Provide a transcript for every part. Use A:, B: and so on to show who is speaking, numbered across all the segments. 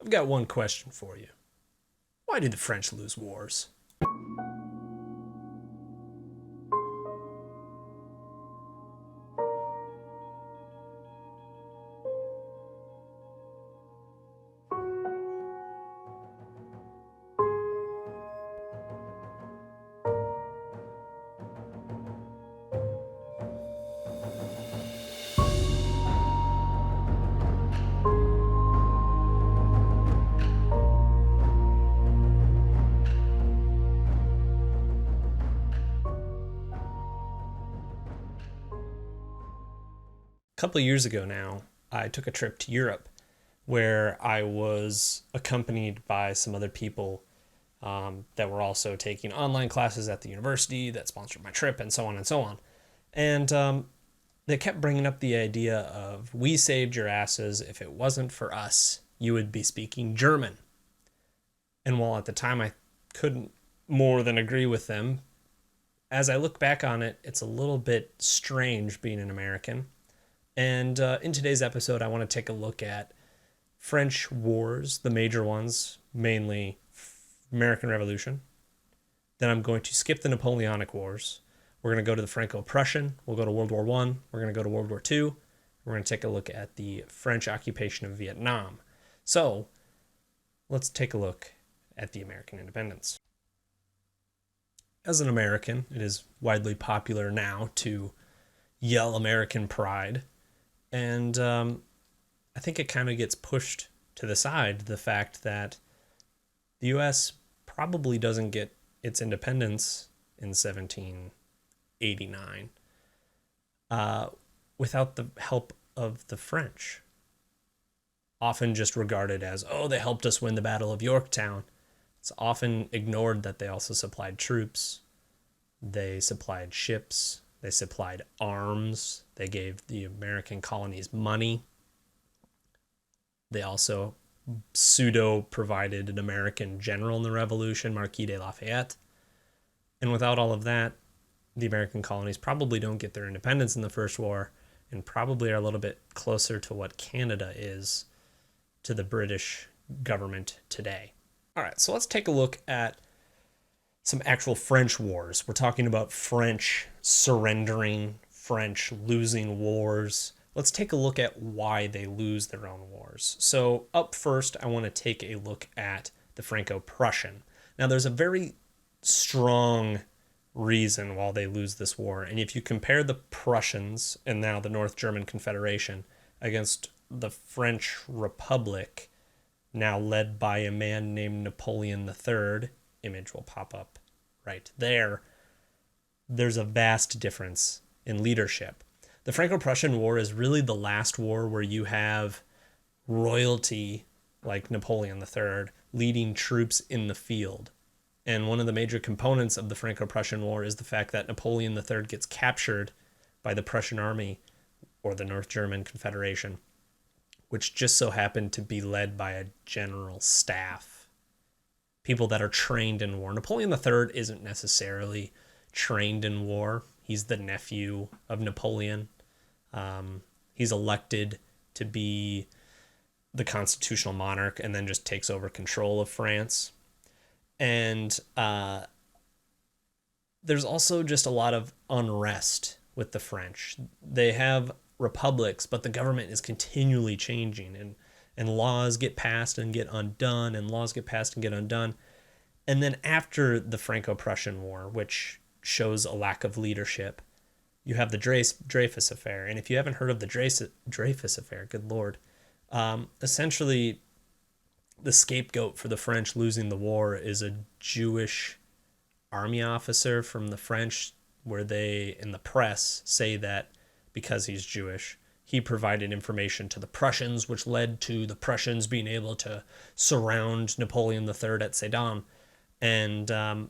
A: I've got one question for you. Why do the French lose wars? A couple of years ago now, I took a trip to Europe where I was accompanied by some other people that were also taking online classes at the university that sponsored my trip, and so on and so on. And they kept bringing up the idea of we saved your asses. If it wasn't for us, you would be speaking German. And while at the time I couldn't more than agree with them, as I look back on it, it's a little bit strange being an American. And in today's episode, I want to take a look at French wars, the major ones, mainly American Revolution. Then I'm going to skip the Napoleonic Wars. We're going to go to the Franco-Prussian. We'll go to World War One. We're going to go to World War Two. We're going to take a look at the French occupation of Vietnam. So let's take a look at the American independence. As an American, it is widely popular now to yell American pride. And I think it kind of gets pushed to the side, the fact that the U.S. probably doesn't get its independence in 1789 without the help of the French. Often just regarded as, oh, they helped us win the Battle of Yorktown. It's often ignored that they also supplied troops, they supplied ships, they supplied arms, they gave the American colonies money. They also pseudo provided an American general in the Revolution, Marquis de Lafayette. And without all of that, the American colonies probably don't get their independence in the First War and probably are a little bit closer to what Canada is to the British government today. All right, so let's take a look at some actual French wars. We're talking about French surrendering, French losing wars. Let's take a look at why they lose their own wars. So up first, I want to take a look at the Franco-Prussian. Now, there's a very strong reason why they lose this war. And if you compare the Prussians and now the North German Confederation against the French Republic, now led by a man named Napoleon III, image will pop up right there, there's a vast difference in leadership. The Franco-Prussian War is really the last war where you have royalty like Napoleon III leading troops in the field. And one of the major components of the Franco-Prussian War is the fact that Napoleon III gets captured by the Prussian army or the North German Confederation, which just so happened to be led by a general staff, people that are trained in war. Napoleon III isn't necessarily trained in war. He's the nephew of Napoleon. He's elected to be the constitutional monarch and then just takes over control of France. And there's also just a lot of unrest with the French. They have republics, but the government is continually changing, and laws get passed and get undone, and laws get passed and get undone. And then after the Franco-Prussian War, which shows a lack of leadership, you have the Dreyfus Affair. And if you haven't heard of the Dreyfus Affair, good Lord, essentially the scapegoat for the French losing the war is a Jewish army officer from the French, where they, in the press, say that because he's Jewish, he provided information to the Prussians, which led to the Prussians being able to surround Napoleon III at Sedan. And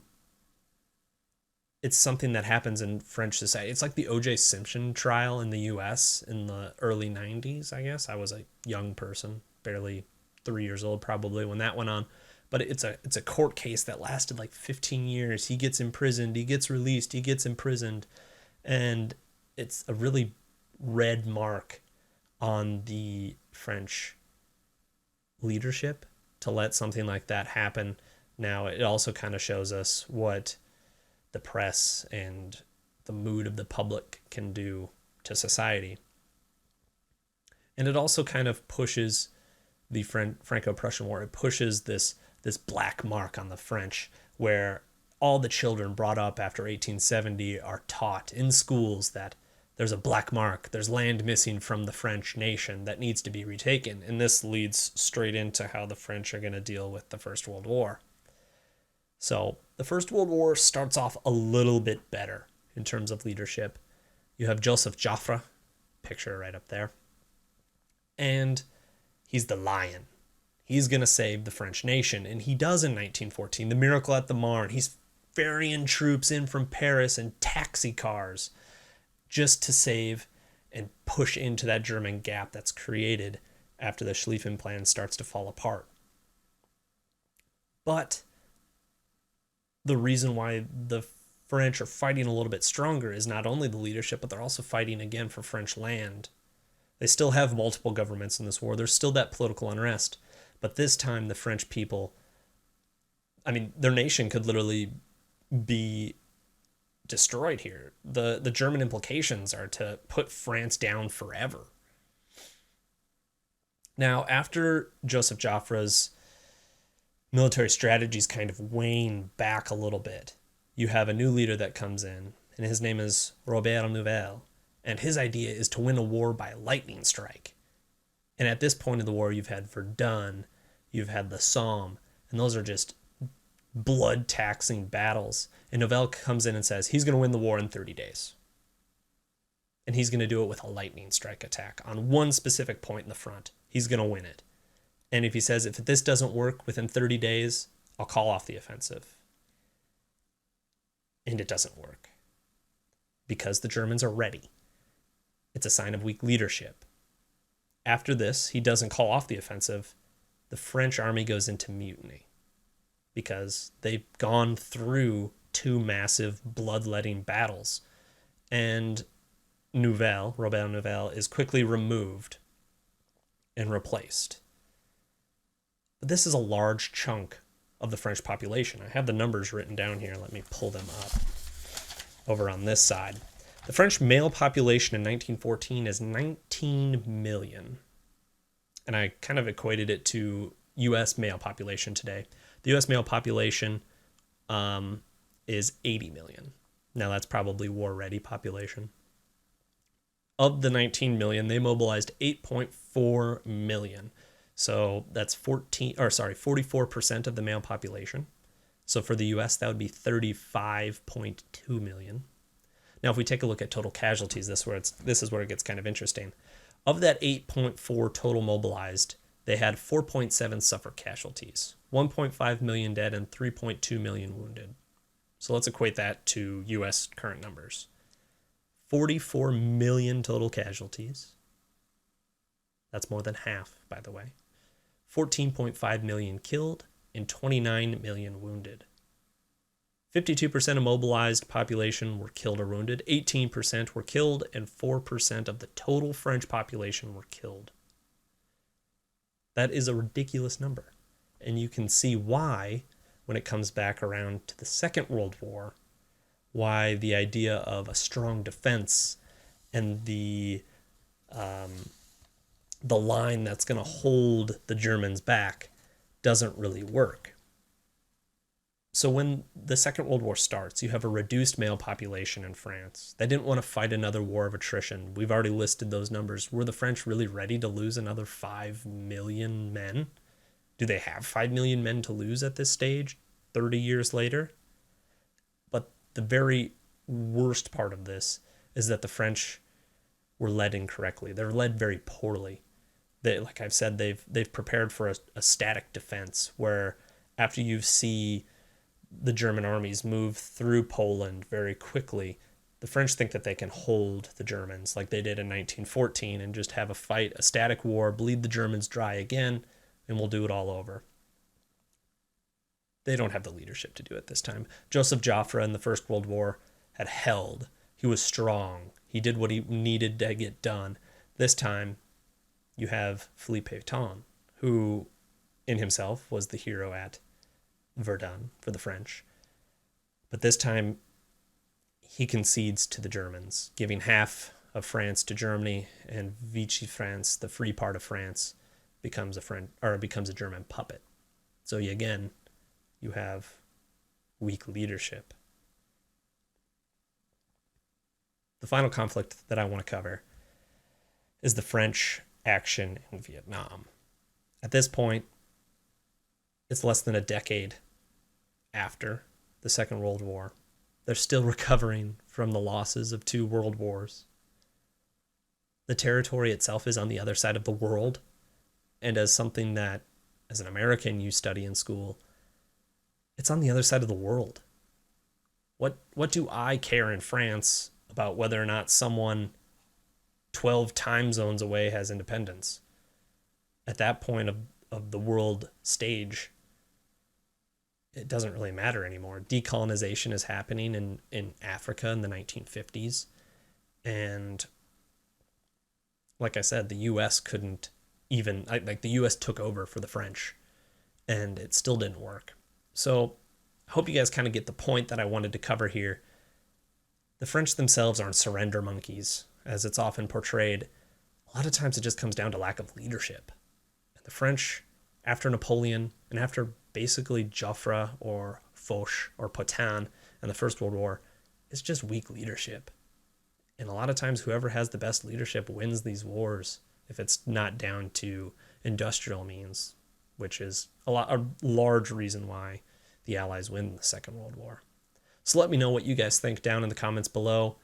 A: it's something that happens in French society. It's like the O.J. Simpson trial in the U.S. in the early 90s, I guess. I was a young person, barely 3 years old probably when that went on. But it's a court case that lasted like 15 years. He gets imprisoned, he gets released, he gets imprisoned. And it's a really red mark on the French leadership to let something like that happen. Now, it also kind of shows us what the press and the mood of the public can do to society. And it also kind of pushes the Franco-Prussian War. It pushes this black mark on the French, where all the children brought up after 1870 are taught in schools that there's a black mark, there's land missing from the French nation that needs to be retaken. And this leads straight into how the French are going to deal with the First World War. So the First World War starts off a little bit better in terms of leadership. You have Joseph Joffre, picture right up there. And he's the lion. He's going to save the French nation. And he does in 1914. The Miracle at the Marne. He's ferrying troops in from Paris in taxi cars just to save and push into that German gap that's created after the Schlieffen Plan starts to fall apart. But the reason why the French are fighting a little bit stronger is not only the leadership, but they're also fighting again for French land. They still have multiple governments in this war. There's still that political unrest. But this time, the French people, their nation could literally be destroyed here. The German implications are to put France down forever. Now, after Joseph Joffre's military strategies kind of wane back a little bit, you have a new leader that comes in, and his name is Robert Nouvel. And his idea is to win a war by lightning strike. And at this point of the war, you've had Verdun, you've had the Somme, and those are just blood-taxing battles. And Nouvel comes in and says he's going to win the war in 30 days. And he's going to do it with a lightning strike attack on one specific point in the front. He's going to win it. And if he says, if this doesn't work within 30 days, I'll call off the offensive. And it doesn't work. Because the Germans are ready. It's a sign of weak leadership. After this, he doesn't call off the offensive. The French army goes into mutiny because they've gone through two massive bloodletting battles. And Robert Nouvel, is quickly removed and replaced. But this is a large chunk of the French population. I have the numbers written down here. Let me pull them up over on this side. The French male population in 1914 is 19 million. And I kind of equated it to U.S. male population today. The U.S. male population is 80 million. Now that's probably war-ready population. Of the 19 million, they mobilized 8.4 million. So that's 44% of the male population. So for the U.S., that would be 35.2 million. Now, if we take a look at total casualties, this is where it gets kind of interesting. Of that 8.4 total mobilized, they had 4.7 suffer casualties, 1.5 million dead, and 3.2 million wounded. So let's equate that to U.S. current numbers. 44 million total casualties. That's more than half, by the way. 14.5 million killed and 29 million wounded. 52% of mobilized population were killed or wounded, 18% were killed, and 4% of the total French population were killed. That is a ridiculous number. And you can see why, when it comes back around to the Second World War, why the idea of a strong defense and the line that's going to hold the Germans back doesn't really work. So when the Second World War starts, you have a reduced male population in France. They didn't want to fight another war of attrition. We've already listed those numbers. Were the French really ready to lose another 5 million men? Do they have 5 million men to lose at this stage, 30 years later? But the very worst part of this is that the French were led incorrectly. They're led very poorly. Like I've said, they've prepared for a static defense where after you see the German armies move through Poland very quickly, the French think that they can hold the Germans like they did in 1914 and just have a fight, a static war, bleed the Germans dry again, and we'll do it all over. They don't have the leadership to do it this time. Joseph Joffre in the First World War had held. He was strong. He did what he needed to get done. This time, you have Philippe Pétain, who in himself was the hero at Verdun for the French. But this time he concedes to the Germans, giving half of France to Germany, and Vichy France, the free part of France, becomes a German puppet. So again, you have weak leadership. The final conflict that I want to cover is the French action in Vietnam. At this point, it's less than a decade after the Second World War. They're still recovering from the losses of 2 world wars. The territory itself is on the other side of the world, and as something that, as an American, you study in school, it's on the other side of the world. What do I care in France about whether or not someone 12 time zones away has independence? At that point of the world stage, it doesn't really matter anymore. Decolonization is happening in Africa in the 1950s. And like I said, the U.S. couldn't even, the U.S. took over for the French, and it still didn't work. So I hope you guys kind of get the point that I wanted to cover here. The French themselves aren't surrender monkeys, as it's often portrayed. A lot of times it just comes down to lack of leadership. And the French, after Napoleon, and after basically Joffre or Foch or Pétain in the First World War, it's just weak leadership. And a lot of times whoever has the best leadership wins these wars, if it's not down to industrial means, which is a large reason why the Allies win the Second World War. So let me know what you guys think down in the comments below.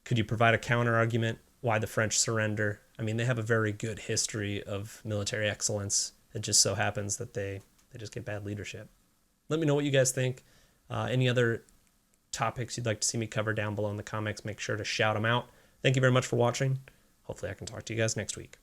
A: Could you provide a counter argument why the French surrender? I mean, they have a very good history of military excellence. It just so happens that they just get bad leadership. Let me know what you guys think. Any other topics you'd like to see me cover down below in the comments, make sure to shout them out. Thank you very much for watching. Hopefully I can talk to you guys next week.